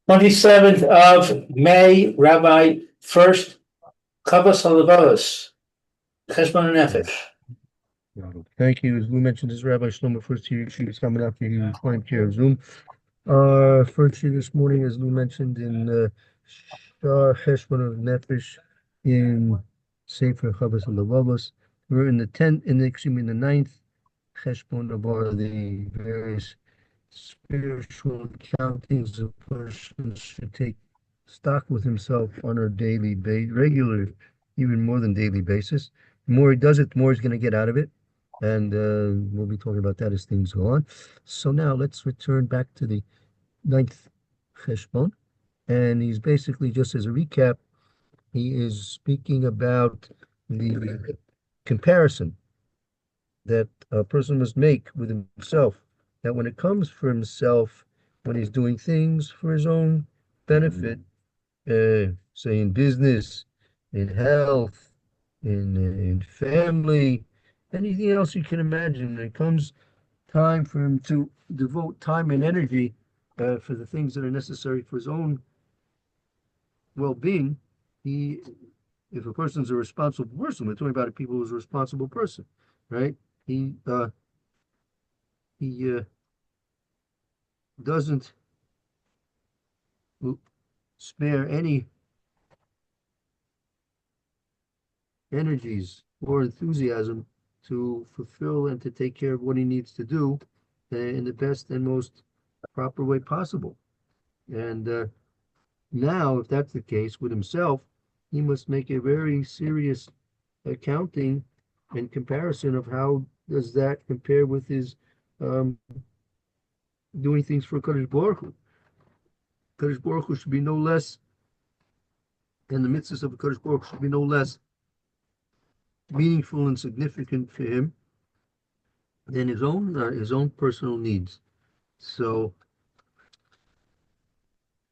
27th of May, Rabbi Furst, Havos Halavovos, Heshbon and Hanefesh. Thank you. As Lou mentioned, this Rabbi Shlomo First here. She was coming up. He was playing care of Zoom. First here this morning, as Lou mentioned, in Shah Heshbon of Nefesh in Sefer Chavos Halavovos. We're in the 10th, in the ninth Heshbon of the various spiritual countings a person should take stock with himself on a regular, even more than daily basis. The more he does it, the more he's going to get out of it. And we'll be talking about that as things go on. So now let's return back to the ninth Cheshbon. And he's basically, just as a recap, he is speaking about the comparison that a person must make with himself. That when it comes for himself, when he's doing things for his own benefit, say in business, in health, in family, anything else you can imagine, when it comes time for him to devote time and energy for the things that are necessary for his own well-being, he, if a person's a responsible person, we're talking about a people who's a responsible person, right? He doesn't spare any energies or enthusiasm to fulfill and to take care of what he needs to do in the best and most proper way possible. And now, if that's the case with himself, he must make a very serious accounting and comparison of how does that compare with his um, doing things for Kadosh Baruch Hu. Kadosh Baruch Hu should be no less, and the mitzvahs of Kadosh Baruch Hu should be no less meaningful and significant for him than his own personal needs. So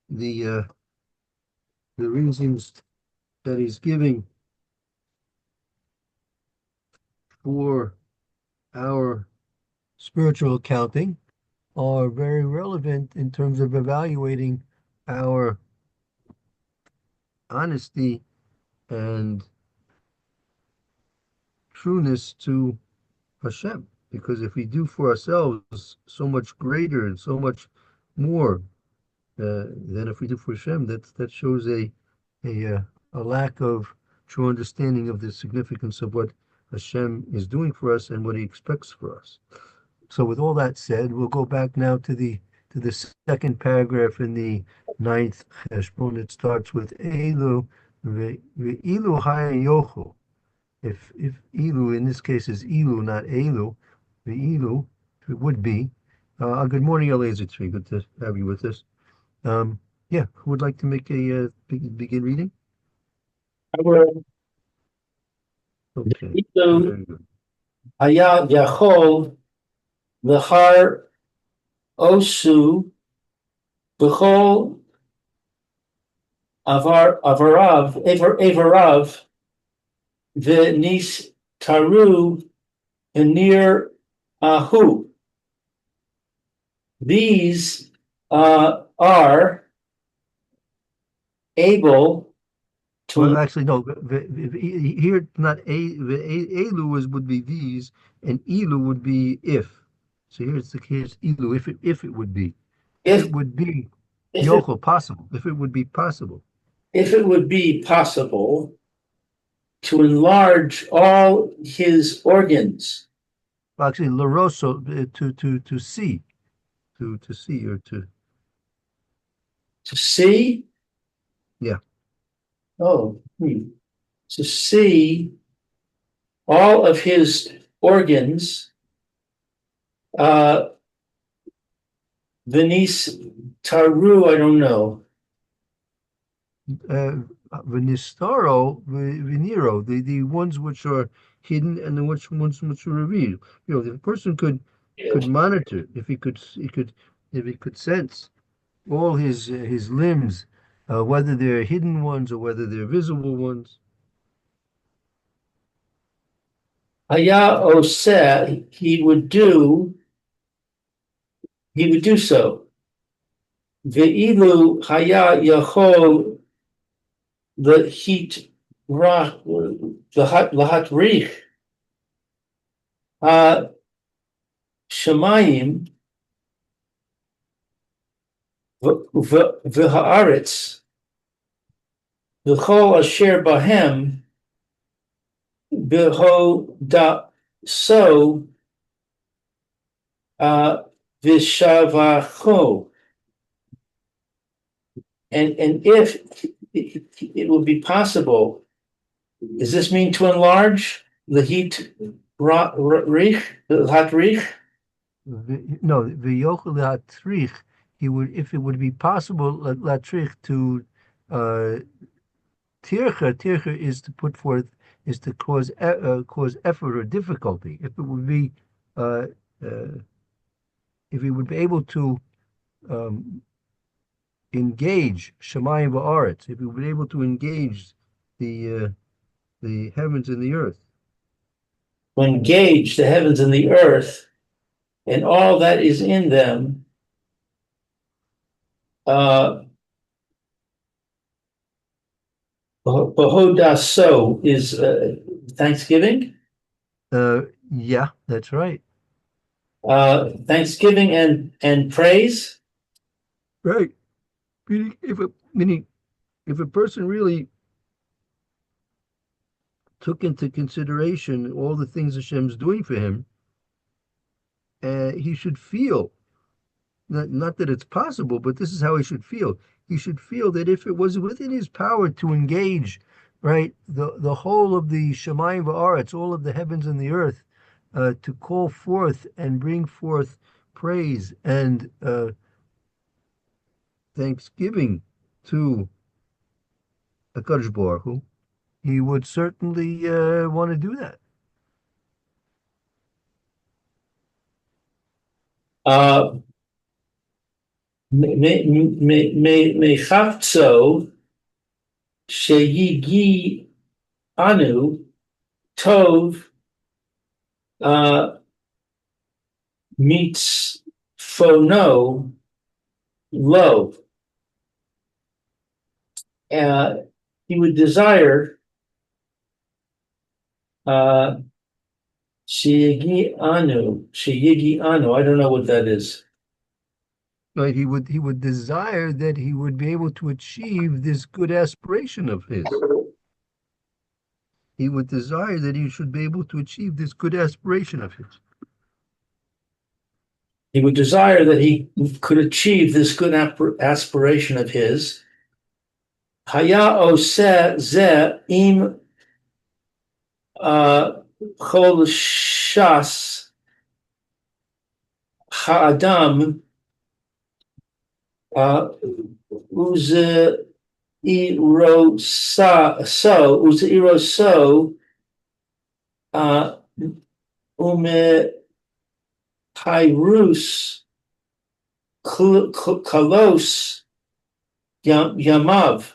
the the reasons that he's giving for our spiritual accounting are very relevant in terms of evaluating our honesty and trueness to Hashem. Because if we do for ourselves so much greater and so much more than if we do for Hashem, that shows a lack of true understanding of the significance of what Hashem is doing for us and what He expects for us. So, with all that said, we'll go back now to the second paragraph in the ninth Heshbon. It starts with Elu ve'ilu hayochu. If Elu in this case is Elu, not Elu, ve'ilu, it would be. Good morning, Eliezer Tree. Good to have you with us. Yeah, who would like to make a begin reading? Okay, very good. Haya Yachol Lehar Osu B'chol Avarav V'nis Taru Hanir Ahu. These are able Well, to. actually, no. Here, not elu would be these, and elu would be if. So here's elu if it would be, if if it would be if it yochel possible, if it would be possible. if it would be possible to enlarge all his organs. Well, actually, laroso to see, to see or To see, yeah. oh, to see all of his organs, uh, Venice Taru, I don't know. Venistaro, veniro, the ones which are hidden and the ones which are revealed. You know, the person could monitor if he could sense all his limbs, whether they're hidden ones or whether they're visible ones. Haya Oseh, he would do so. Ve'ilu haya yachol the heat lahat rich shemayim v'haaretz v'chol asher bahem beho da so v'shavacho. And if it would be possible, does this mean to enlarge the heat rich, the hot rich? No, v'yochel latrich. He would, if it would be possible, latrich to tircha is to put forth, is to cause effort or difficulty. If it would be, uh, uh, if he would be able to um, engage Shemayim va'aretz, if he would be able to engage the heavens and the earth. To engage the heavens and the earth and all that is in them. Bahodaso is Thanksgiving. Yeah, that's right. Thanksgiving and praise. Right. Meaning, if a person really took into consideration all the things Hashem's doing for him, he should feel, not that it's possible, but this is how he should feel. He should feel that if it was within his power to engage, right, the whole of the Shemayim va'aretz, all of the heavens and the earth, to call forth and bring forth praise and thanksgiving to HaKadosh Baruch Hu, he would certainly want to do that. Mechafzo sheyigi anu tov meets phono lo. He would desire sheyigi anu. I don't know what that is. Right, he would desire that he would be able to achieve this good aspiration of his. He would desire that he should be able to achieve this good aspiration of his. He would desire that he could achieve this good aspiration of his. Haya oseh ze im chol shas ha'adam uze iro so ume Pyrus Kalos Yamav.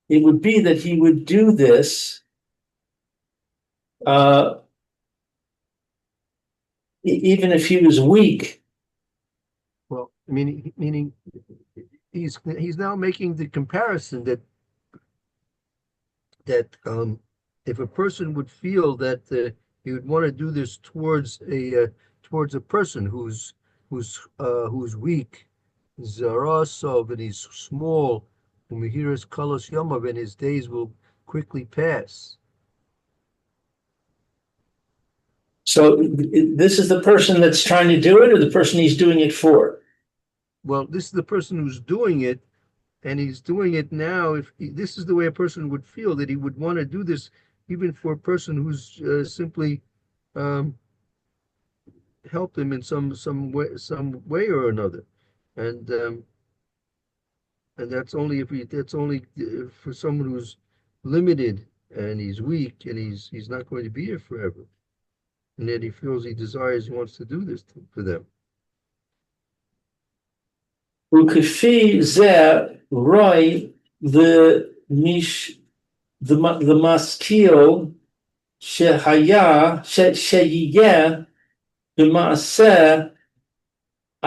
It would be that he would do this even if he was weak. Well, meaning he's now making the comparison that if a person would feel that he would want to do this towards a person who's weak, Zarasov, and he's small, Umihiras Kalos Yamav, and his days will quickly pass. So this is the person that's trying to do it, or the person he's doing it for? Well, this is the person who's doing it, and he's doing it now. This is the way a person would feel, that he would want to do this even for a person who's simply helped him in some way or another, and that's only for someone who's limited and he's weak and he's not going to be here forever, and yet he feels he wants to do this for them. Ukefi ze roy the maskil shehaya sheyeh b'maaseh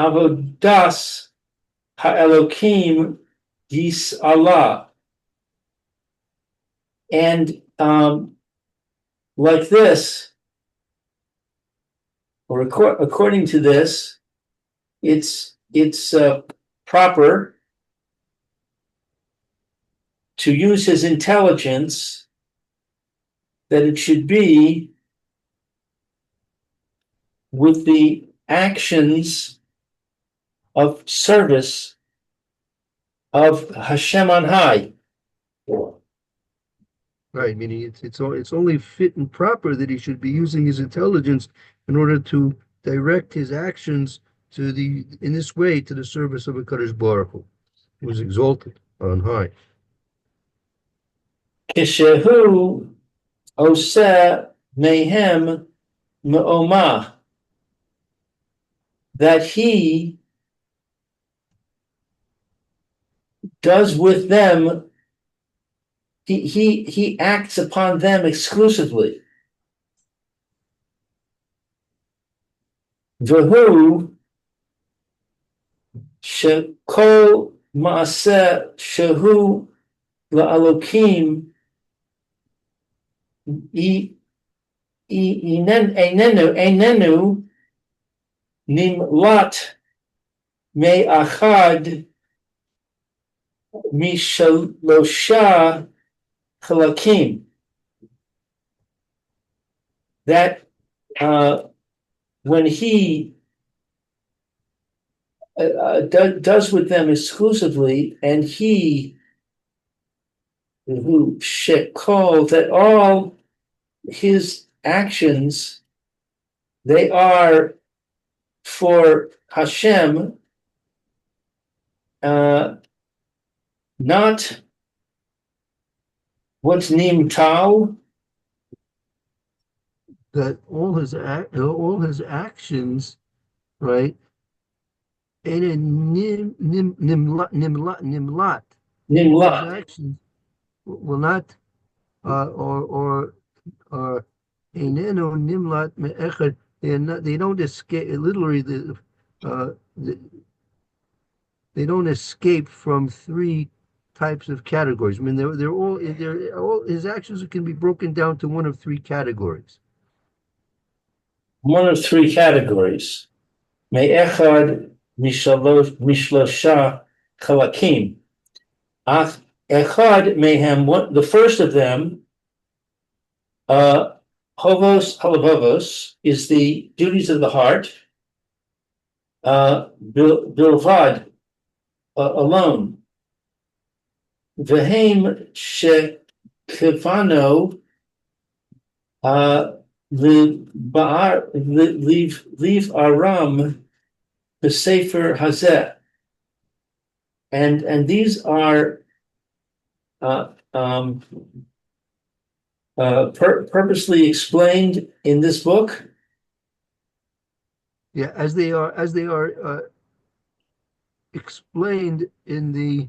avodas ha'elokim yis Allah. And like this, or according to this, it's proper to use his intelligence, that it should be with the actions of service of Hashem on high. Right, meaning it's only fit and proper that he should be using his intelligence in order to direct his actions in this way to the service of a Kadosh Baruch Hu, who is exalted on high. Kishehu oseh mehem me'omah, that he does with them, he acts upon them exclusively. Vehu shekol maaseh shehu la'alokim einenu nimlat me'achad mishalosha chalakim, that when he does with them exclusively, and he who shekol, that all his actions, they are for Hashem, not what's nimtal, That all his actions, right? And a nimlat. All his nimla. actions will not or einenu nimlat me'echad. They don't escape. Literally, uh, they don't escape from three types of categories. I mean, they're all his actions can be broken down to one of three categories. One of three categories. Me'echad mishlosha chalakim. Echad mehem, the first of them, Halavovos, is the duties of the heart. Bilvad, alone. Vehem shekivano leave aram b'sefer hazeh, and these are purposely explained in this book. Yeah, as they are explained in the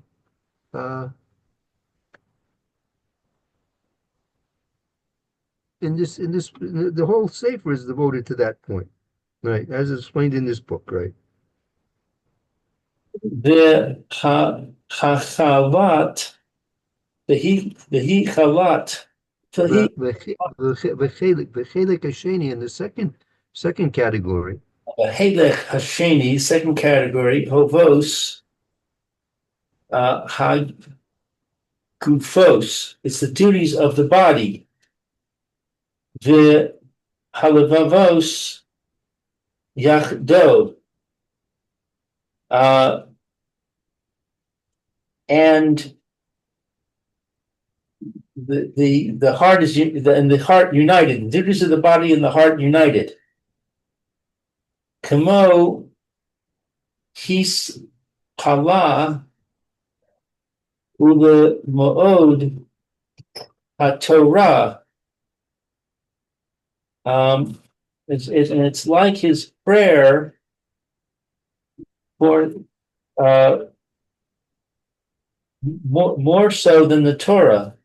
the whole sefer is devoted to that point, right? As explained in this book, right? The chalat, the chalat, V'chelik hasheni in the second category. Halech Hasheni, second category, Havos, Hagufos, it's the duties of the body. The Halavovos Yachdo, and the heart is and the heart united, the duties of the body and the heart united. Kamo his pala ule mood haTorah. It's like his prayer for more so than the Torah.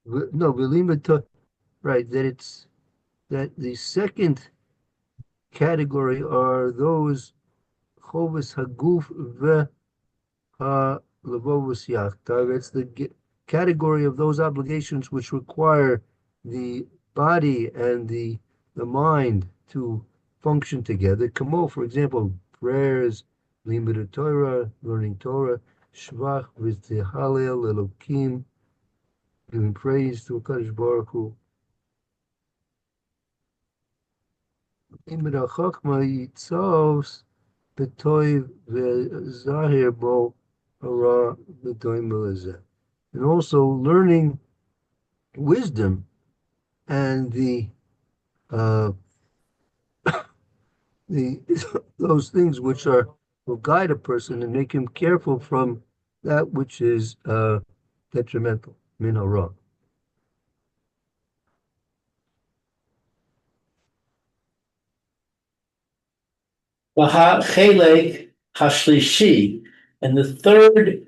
No, right? That it's that the second category are those Chovos Haguf Halavovos Yachtav. It's the category of those obligations which require the body and the mind to function together. Kamo, for example, prayers, limud Torah, learning Torah, shvach v'tihalel Elokim, giving praise to HaKadosh Baruch Hu. Limud HaChokmah yitzos b'toiv v'zahir bo hara b'toim melezeh. And also learning wisdom and uh, the those things which will guide a person and make him careful from that which is detrimental, min hara. Chelek hashlishi, and the third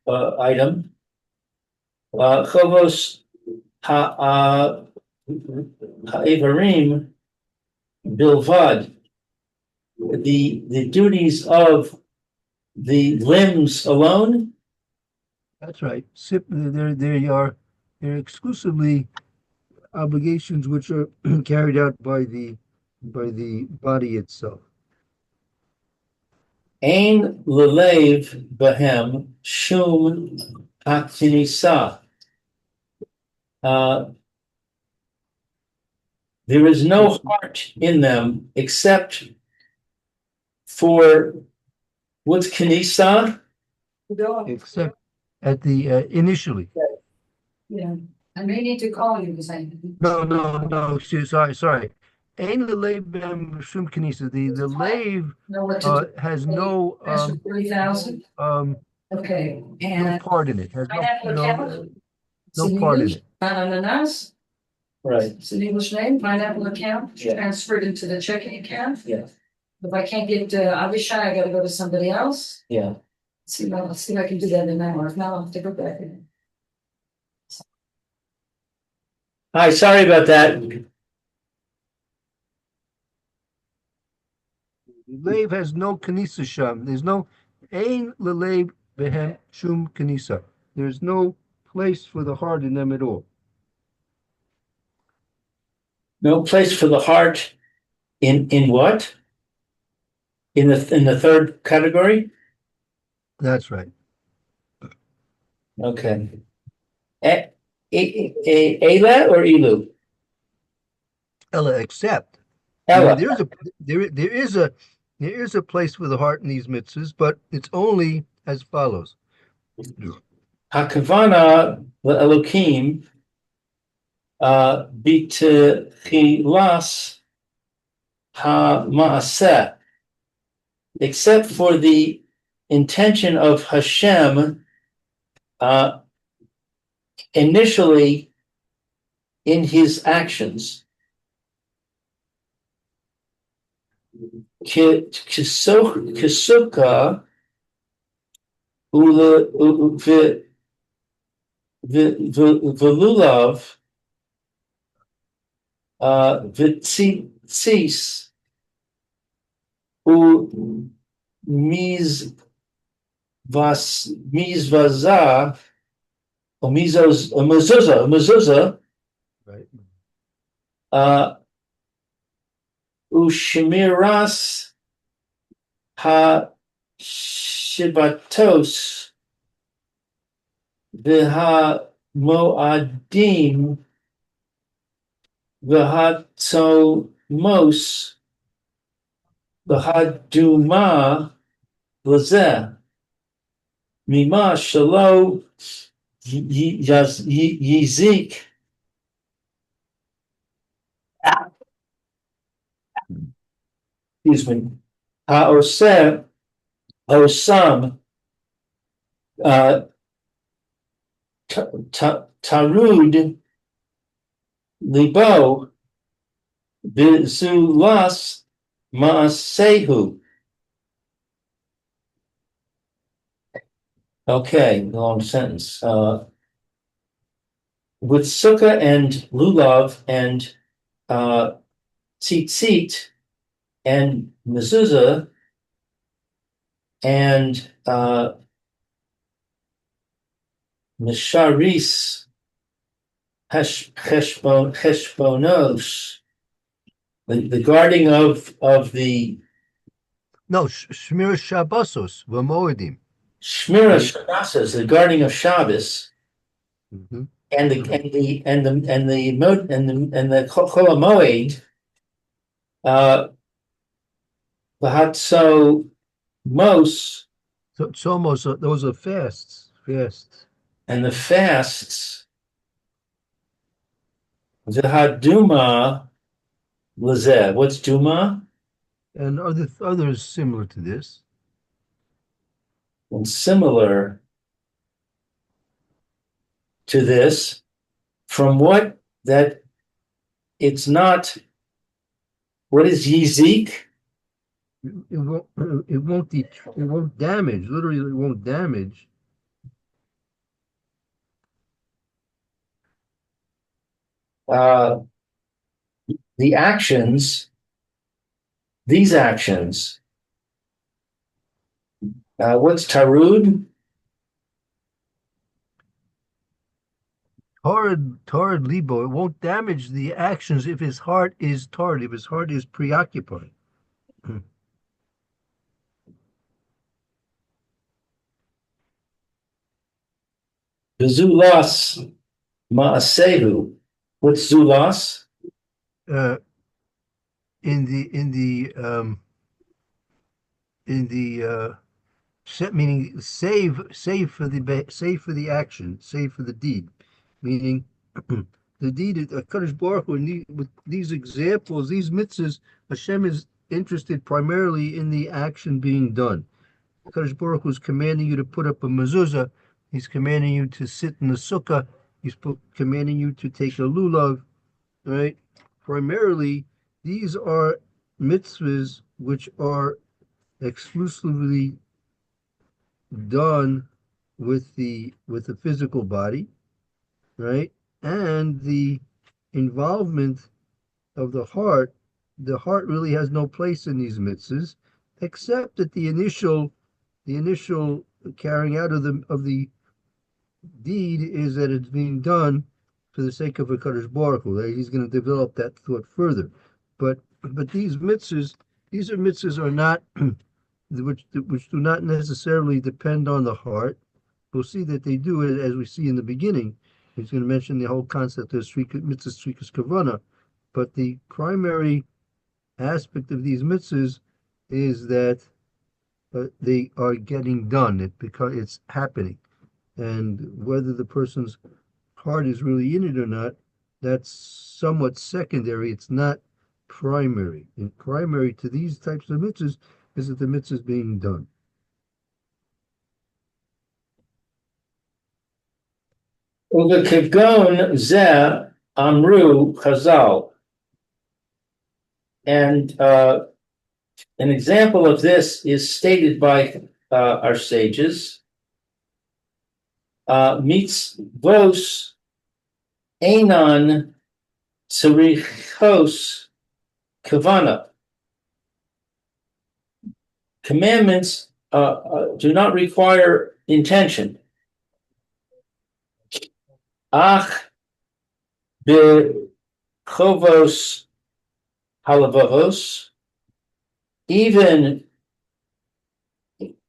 item, chovos ha'evarim bilvad, the duties of the limbs alone. That's right. They're exclusively obligations which are carried out by the body itself. Ein lelev behem shum haktinisa. There is no heart in them except for what's kinisa? Except at the initially. Yeah, I may need to call you because No. Sorry. Ein lelev behem shum kanisa. The lave know what to do. has no Ask for 30,000. Okay, no and part in it. Has pineapple account? no It's in part in English. it. Ananas. Right. It's an English name. Pineapple account. Yeah. Transferred into the checking account. Yeah. If I can't get Avishai, I got to go to somebody else. Yeah. Let's see if I can do that in an hour. If not, I'll have to go back. Hi, sorry about that. Lave has no kanisa sham. There's no ein lelev behem shum kanisa. There's no place for the heart in them at all. No place for the heart in what? In the third category? That's right. Okay. Ela or Elu? Ella, except Ella. there is a place for the heart in these mitzvahs, but it's only as follows. Hakavana Elokim bitchilas ha'maaseh, except for the intention of Hashem initially in his actions. Kisuka velulav vitzis u mizvaza or mezuzah Right. Ushmiras ha shibatos v'ha moadim v'ha tzomos v'ha duma v'zeh mima shalo yizik. Excuse me. Ha'oseh, osam, tarud, libo, bizulas, maasehu. Okay, long sentence. with sukkah and lulav and tzitzit and mezuzah and misharis heshbonos, the guarding of the No, Shmir Shabbosos, V'moedim. Shmira Shabbos, the guarding of Shabbos, Mhm. and the Chol Hamoed, V'hatso Mos, So it's almost, those are fasts. and the fasts, V'haduma Lazeh. What's Duma? And others similar to this. And similar to this, from what that it's not, what is Yizik? It won't, it won't damage. Literally, it won't damage. Uh, the actions, these actions, what's Tarud? Torrid libo. It won't damage the actions if his heart is torrid, if his heart is preoccupied. Zulas Ma'asehu. What's Zulas? Uh, in the meaning save for the action, save for the deed, meaning the deed of Kadosh Baruch Hu. With these examples, these mitzvahs, Hashem is interested primarily in the action being done. Kadosh Baruch Hu is commanding you to put up a mezuzah. He's commanding you to sit in the sukkah. He's commanding you to take a lulav. Right? Primarily, these are mitzvahs which are exclusively done with the physical body, right? And the involvement of the heart really has no place in these mitzvahs, except that the initial carrying out of the deed is that it's being done for the sake of a Kadosh Baruch Hu. Right? He's going to develop that thought further. But these mitzvahs are not which do not necessarily depend on the heart. We'll see that they do it as we see in the beginning. He's going to mention the whole concept of mitzvah strikas kavana, but the primary aspect of these mitzvahs is that they are getting done. It's happening, and whether the person's heart is really in it or not, that's somewhat secondary. It's not primary. And primary to these types of mitzvahs is that the mitzvah is being done. Uvekigon Zeh Amru Chazal. And an example of this is stated by our sages. Mitzvos Einan Tzarichos Kavana. Commandments do not require intention. Ach bechovos Halavovos, even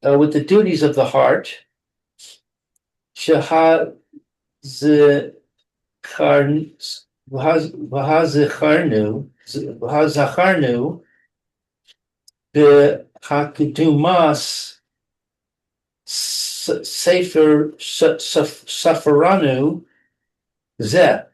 with the duties of the heart, Shahazecharnu behakedumas sefer safaranu zeh.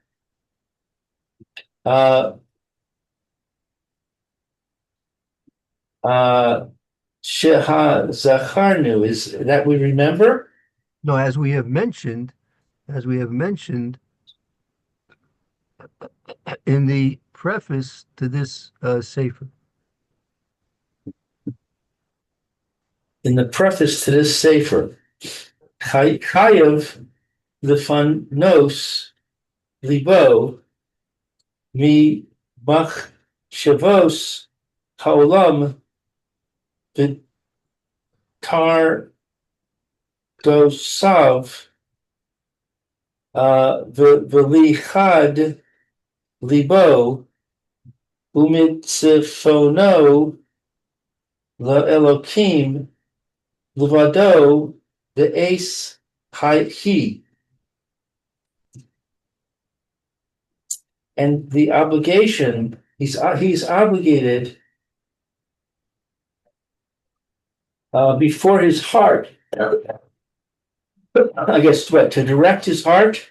Shehazacharnu, is that we remember? No, as we have mentioned in the preface to this sefer. In the preface to this sefer, Chayav the Fanos libo mi machshavos haolam v'tar dosav v'lichad libo umitzifono laElokim levado de'es he. And the obligation, he's obligated before his heart, I guess, what, to direct his heart?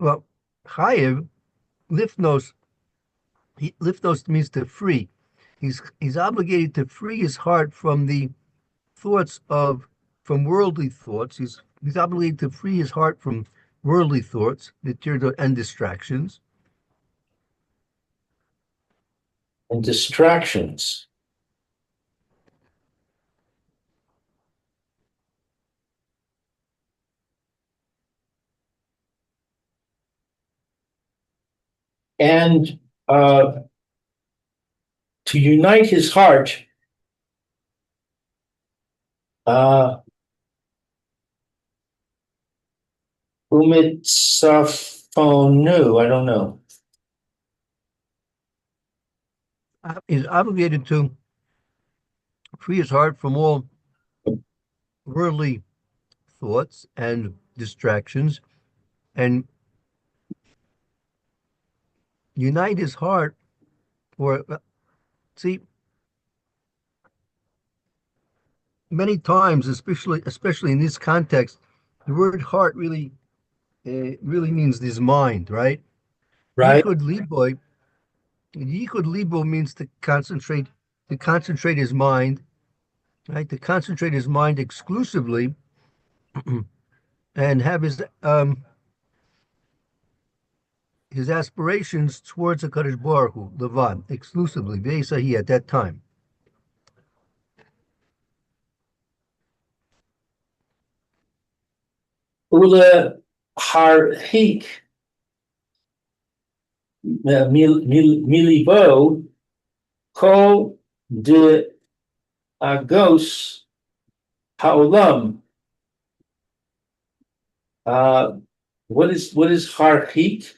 Well, Chayev, lifnos, lifnos means to free. He's obligated to free his heart from the thoughts from worldly thoughts. He's obligated to free his heart from worldly thoughts, material and distractions. And distractions. And to unite his heart umitsafonu, I don't know. He's obligated to free his heart from all worldly thoughts and distractions and unite his heart for, see, many times, especially in this context, the word heart really means his mind, right? Right. Yichud libo means to concentrate his mind, right? To concentrate his mind exclusively and have his aspirations towards a Kadosh Baruch Hu, Levad, exclusively, V'esahi at that time. Ula harhik milibo kol de agos haolam. What is harhik?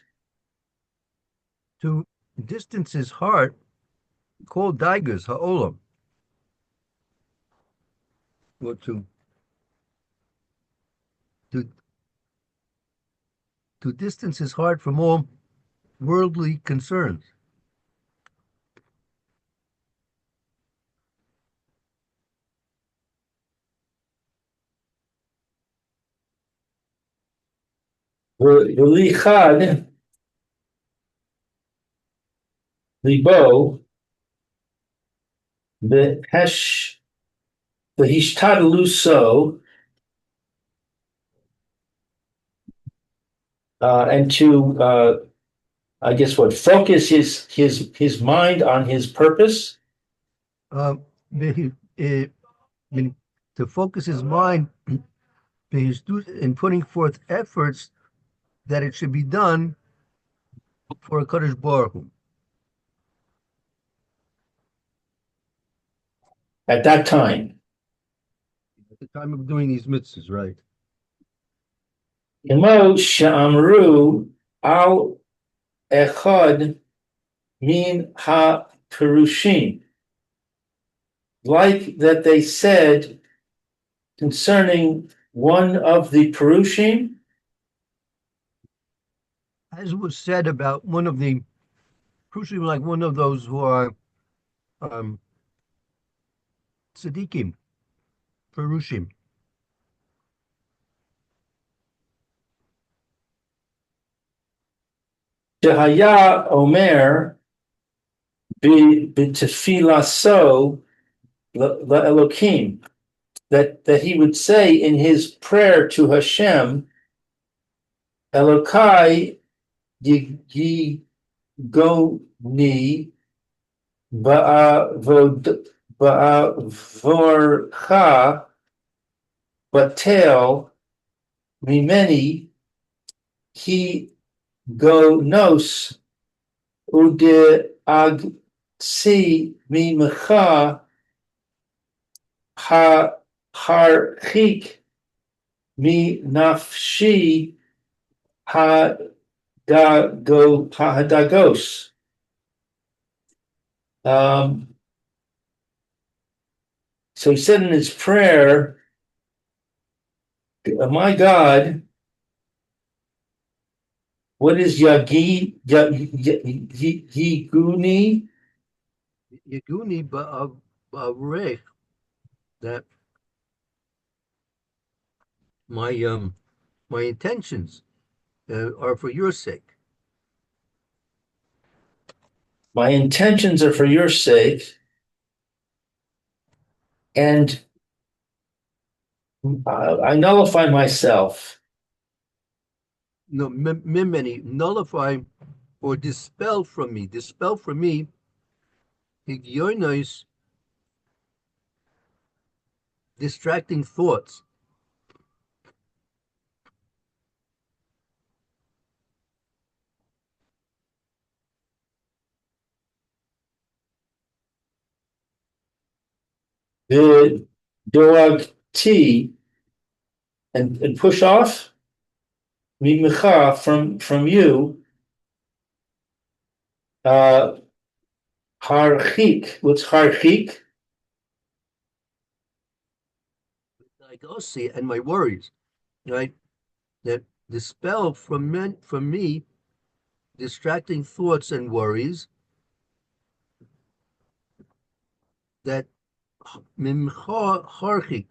To distance his heart, called Daigas, Ha'olam. Or to distance his heart from all worldly concerns. V'lichad libo v'hishtadluso, and to I guess what, focus his mind on his purpose. To focus his mind in putting forth efforts that it should be done for a Kadosh Baruch Hu. At that time. At the time of doing these mitzvahs, right? Imo sha'amru al echad min ha-perushim. Like that they said concerning one of the perushim. As was said about one of the Perushim, like one of those who are tzaddikim, Perushim. Shehaya omer b'tefilaso la'elokim. That he would say in his prayer to Hashem, Elokai yigoni ba'avorcha batel mimeni he go nos ude ag si mi mecha ha harchik mi nafshi ha hadagos. So he said in his prayer, my God, what is Yaguni? Yaguni ba'arech, that my intentions are for your sake. My intentions are for your sake, and I nullify myself. No, mimeni, nullify or dispel from me. Dispel from me, higionos, distracting thoughts. The doag t and push off mimecha from you. Harchik. What's harchik? Like I'll see and my worries, right? That dispel from me distracting thoughts and worries that mimcha harchik,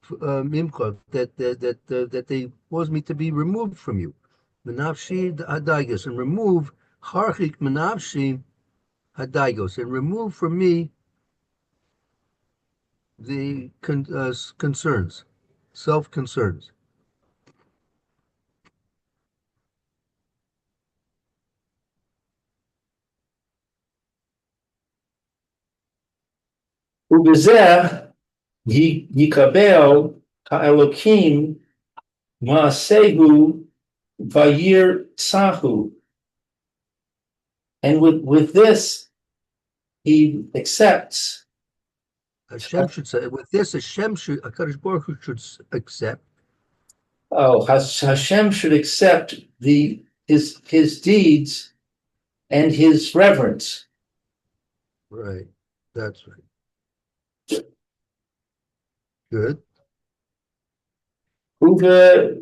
mimcha, that they cause me to be removed from you. Menafshi hadagos, and remove harchik menafshi hadagos, and remove from me the concerns, self concerns. Ubezeh yikabel ha'elokim ma'asehu vayir sahu. And with this, he accepts. Hashem should say, with this, HaKadosh Baruch Hu should accept. Oh, Hashem should accept his deeds and his reverence. Right, that's right. Good. Uva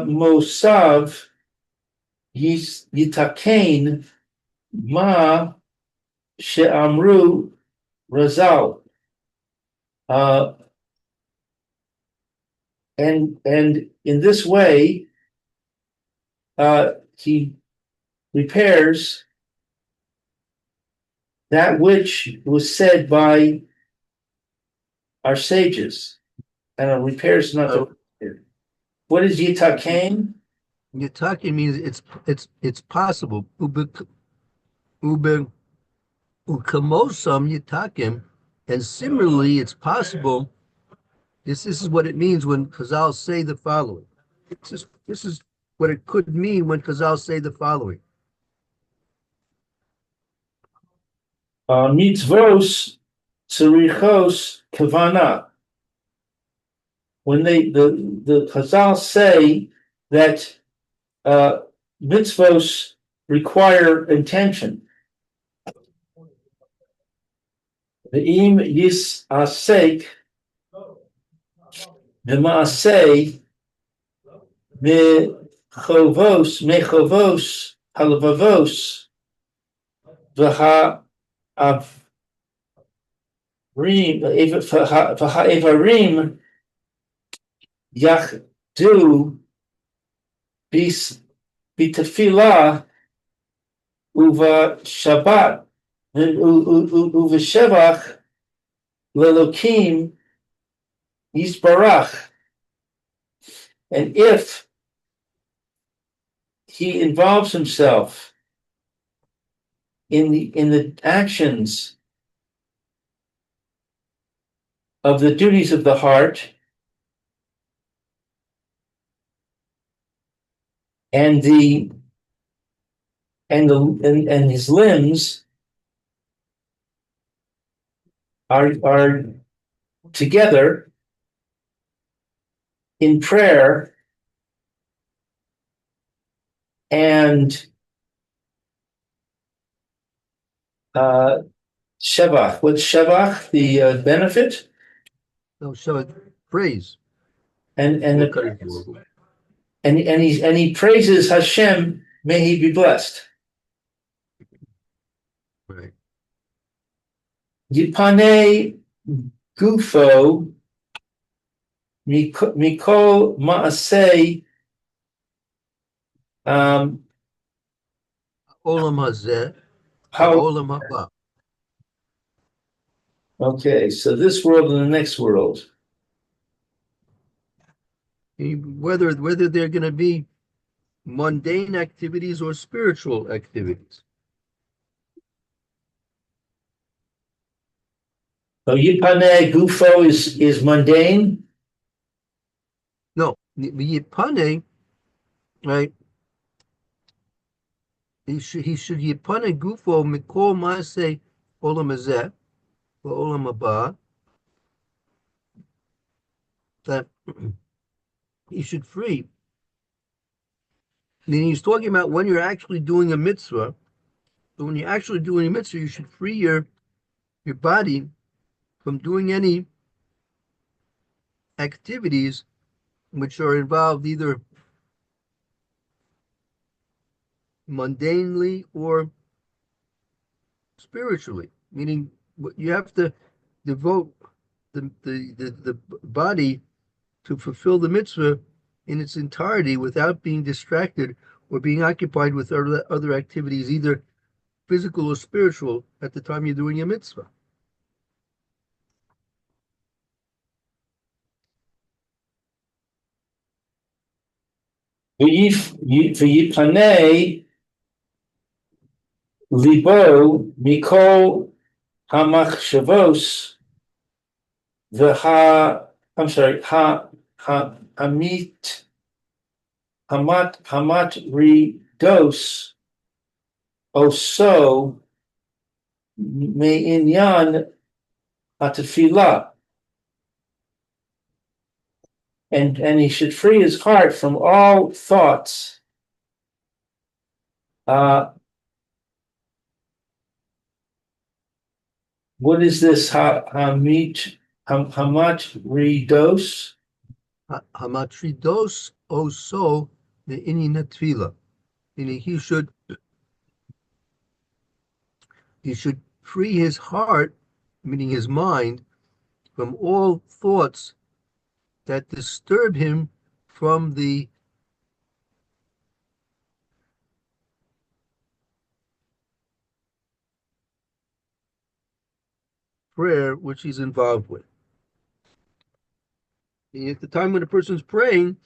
mosav yitakein ma she'amru razal. And in this way, he repairs that which was said by our sages. And repairs not the. What is yitakein? Yitake means it's possible. Ube ukamosam yitakim, and similarly, it's possible. This is what it means when Chazal say the following. This is what it could mean when Chazal say the following. Mitzvos tzrichos kavana. When the Chazal say that mitzvos require intention. Ve'im yis asek v'maaseh mechovos halavovos v'ha'evarim yachdu b'tefillah uva Shabbat uva shevach lelokim yisbarach. And if he involves himself in the actions of the duties of the heart and his limbs are together in prayer and shevach. What's shevach? The benefit No, so praise. and We'll the, cut it short. and he praises Hashem. May he be blessed. Right. Yipane gufo mikol maaseh Olam hazeh, how. olam haba. Okay, so this world and the next world. Whether they're going to be mundane activities or spiritual activities. So Yipane gufo is mundane. No, Yipane, right? He should Yipane gufo mikol maaseh olam hazeh, olam haba. That he should free. Then he's talking about when you're actually doing a mitzvah. So when you're actually doing a mitzvah, you should free your body from doing any activities which are involved either mundanely or spiritually. Meaning, you have to devote the body to fulfill the mitzvah in its entirety without being distracted or being occupied with other activities, either physical or spiritual, at the time you're doing a mitzvah. V'yipane libo mikol hamachshavos I'm sorry, hamit hamat ridos oso me'inyan atafila. And he should free his heart from all thoughts. What is this hamat ridos? Hamatridos oso the ininatfila. Meaning he should free his heart, meaning his mind, from all thoughts that disturb him from the prayer which he's involved with. And at the time when a person's praying,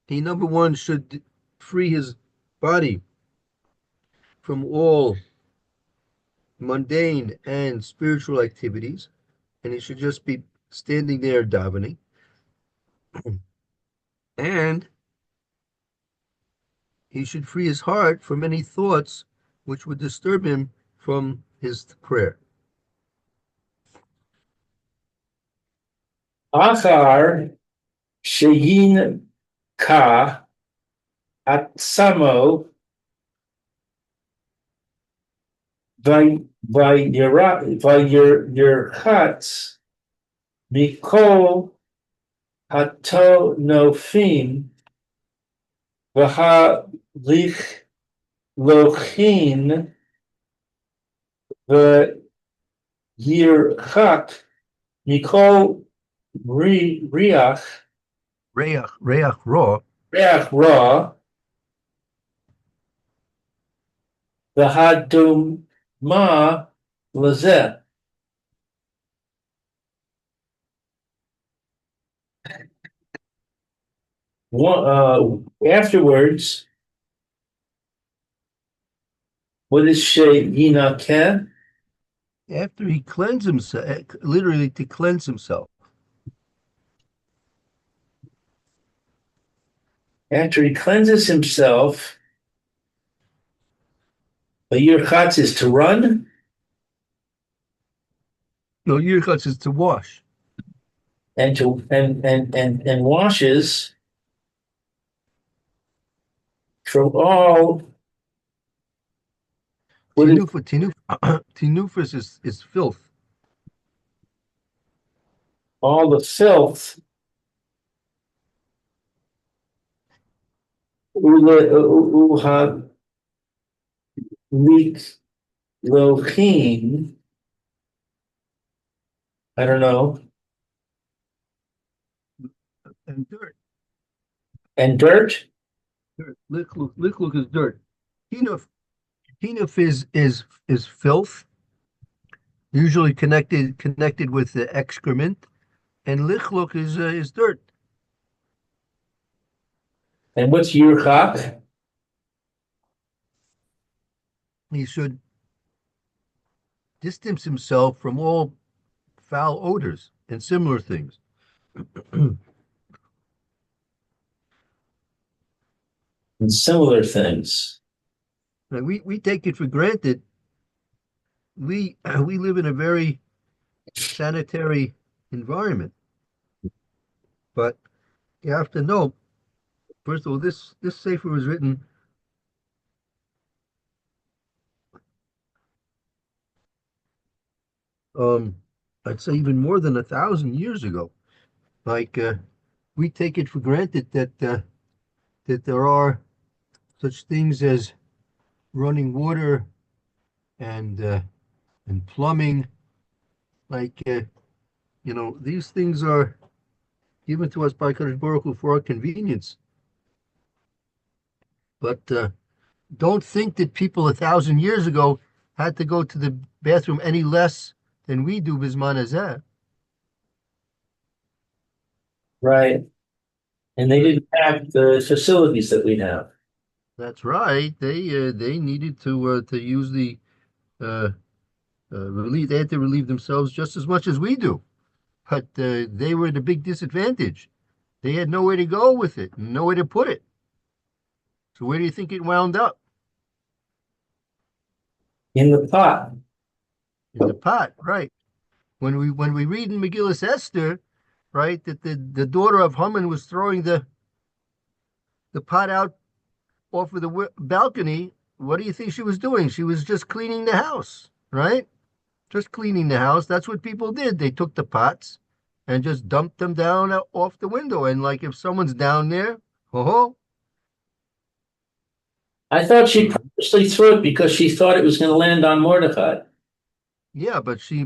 he, number one, should free his body from all mundane and spiritual activities, and he should just be standing there davening. And he should free his heart from any thoughts which would disturb him from his prayer. Achar sheyin ka atsamo vayirchatz mikol hatonofim v'halich lochin v'yirchat mikol riach Reach ra, ra v'haduma lazeh. Afterwards, what is sheyinakeh? after he cleanses himself, literally to cleanse himself. After he cleanses himself, a yirchatz is to run No, yirchatz is to wash. and to and washes from all what is Tinufus is filth. all the filth. Uha lohim. I don't know. And dirt. And dirt. Dirt. Lichluk is dirt. Tinuf, tinuf is filth, usually connected with the excrement, and lichluk is dirt. And what's yirchak? He should distance himself from all foul odors and similar things. And similar things. Now, we take it for granted. We live in a very sanitary environment, but you have to know. First of all, this sefer was written um I'd say even more than 1,000 years ago. Like we take it for granted that there are such things as running water and plumbing. Like these things are given to us by Kadosh Baruch Hu for our convenience. But don't think that people 1,000 years ago had to go to the bathroom any less than we do bisman hazeh. Right. And they didn't have the facilities that we have. That's right. They needed to use the uh, relieve. They had to relieve themselves just as much as we do, but they were at a big disadvantage. They had nowhere to go with it, nowhere to put it. So where do you think it wound up? In the pot. In the pot, right? When we read in Megillas Esther, right, that the daughter of Haman was throwing the pot out off of the balcony. What do you think she was doing? She was just cleaning the house, right? Just cleaning the house. That's what people did. They took the pots and just dumped them down off the window. And like if someone's down there, oh, I thought she purposely threw it because she thought it was going to land on Mordecai. yeah, but she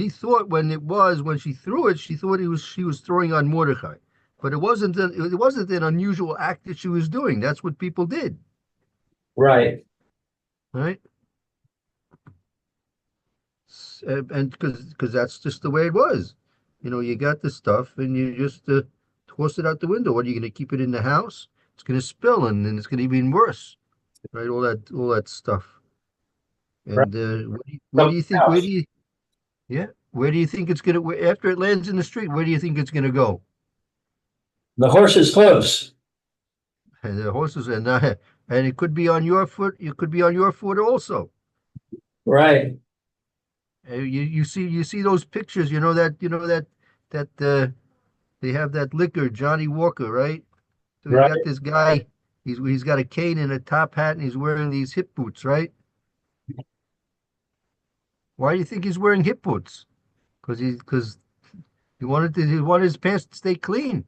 thought when she threw it, she thought she was throwing on Mordecai. But it wasn't an unusual act that she was doing. That's what people did, Right. right? And because that's just the way it was. You got the stuff and you just toss it out the window. What are you going to keep it in the house? It's going to spill and then it's going to be even worse, right? All that stuff. Right. And where do Something you think? else. Yeah, where do you think it's going to? After it lands in the street, where do you think it's going to go? The horse's hooves. And the horses and it could be on your foot. It could be on your foot also. Right. You see those pictures. That they have that liquor, Johnny Walker, right? So you Right. got this guy. He's got a cane and a top hat, and he's wearing these hip boots, right? Why do you think he's wearing hip boots? Because he wanted his pants to stay clean.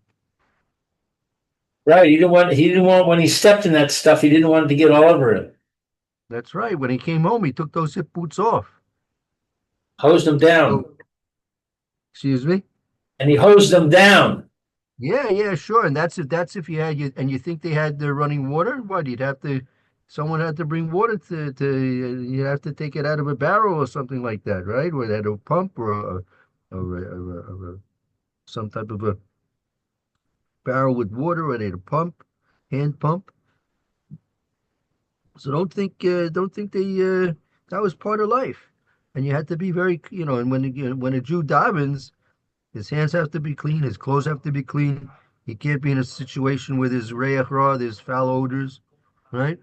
Right. He didn't want when he stepped in that stuff, he didn't want it to get all over him. That's right. When he came home, he took those hip boots off. Hosed them down. So, excuse me. And he hosed them down. Yeah, sure. And that's if you think they had the running water. What you'd have to, someone had to bring water to you have to take it out of a barrel or something like that, right? Where they had a pump or some type of a barrel with water, or they had a pump, hand pump. So don't think that was part of life, and you had to be very, and when a Jew davens, his hands have to be clean, his clothes have to be clean. He can't be in a situation where there's reach ra, there's foul odors, right?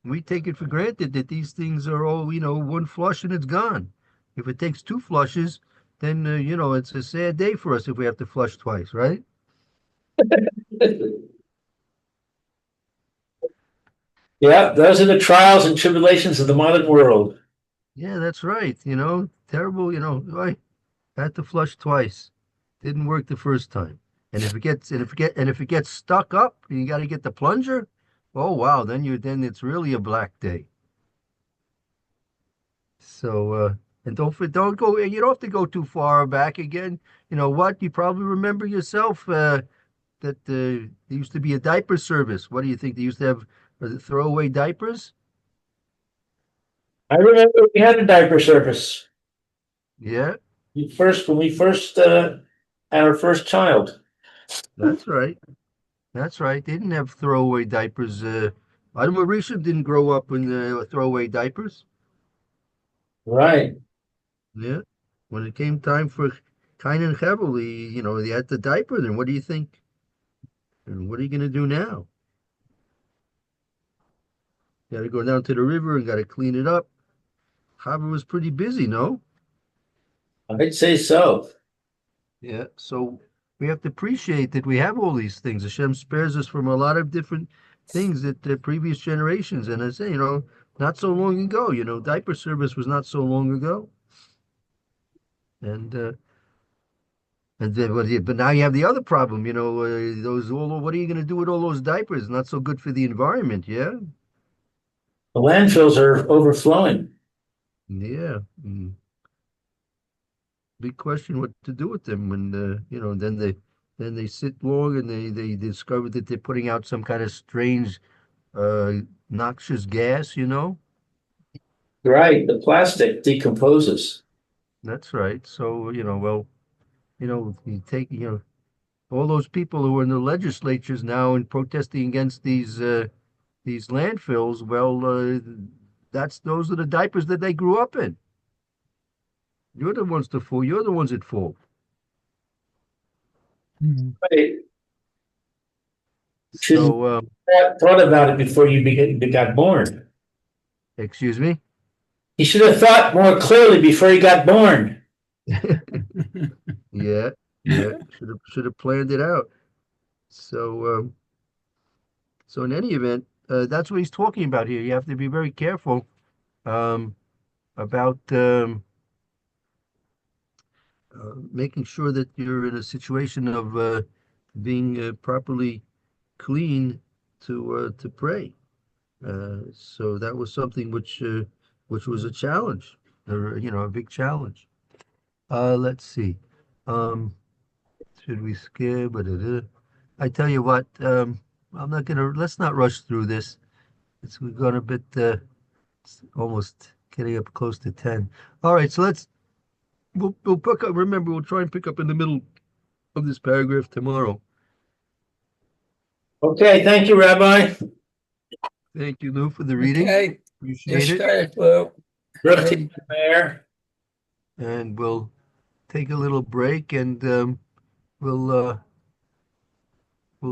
We take it for granted that these things are all, one flush and it's gone. If it takes two flushes, then, it's a sad day for us if we have to flush twice, right? Yeah, those are the trials and tribulations of the modern world. Yeah, that's right. Terrible, I had to flush twice. Didn't work the first time. And if it gets stuck up, you got to get the plunger. Oh wow, then it's really a black day. So and don't go. You don't have to go too far back again. You know what? You probably remember yourself that there used to be a diaper service. What do you think? They used to have throwaway diapers. I remember we had a diaper service Yeah, when we first had our first child. that's right. That's right. They didn't have throwaway diapers. Adam Marisha didn't grow up in throwaway diapers. Right. Yeah. When it came time for kind and heavily, they had the diaper. Then what do you think? And what are you going to do now? Got to go down to the river and got to clean it up. Havos was pretty busy, no? I'd say so. Yeah. So we have to appreciate that we have all these things. Hashem spares us from a lot of different things that the previous generations. And I say, not so long ago, diaper service was not so long ago. And but now you have the other problem, what are you going to do with all those diapers? Not so good for the environment, yeah? The landfills are overflowing. Yeah. Big question what to do with them when then they sit long and they discover that they're putting out some kind of strange uh noxious gas. Right. The plastic decomposes. That's right. So, well, you take, all those people who are in the legislatures now and protesting against these landfills, well, those are the diapers that they grew up in. You're the ones to fool. You're the ones at fault. Right. Should So, have thought about it before you got born. excuse me. He should have thought more clearly before he got born. Yeah, yeah. Should have planned it out. So in any event, that's what he's talking about here. You have to be very careful um, about making sure that you're in a situation of being properly clean to pray. So that was something which was a challenge, or a big challenge. Let's see. Um, should we skip? I tell you what, let's not rush through this. We've gone a bit, it's almost getting up close to 10. All right, so we'll pick up, remember, we'll try and pick up in the middle of this paragraph tomorrow. Okay. Thank you, Rabbi. Thank you, Lou, for the reading. Okay. Appreciate it. Okay, well, Brooke, take care. And we'll take a little break and we'll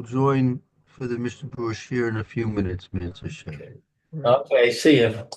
join for the Mishnah Berurah here in a few minutes, Mitzvah Shem. Okay. See you.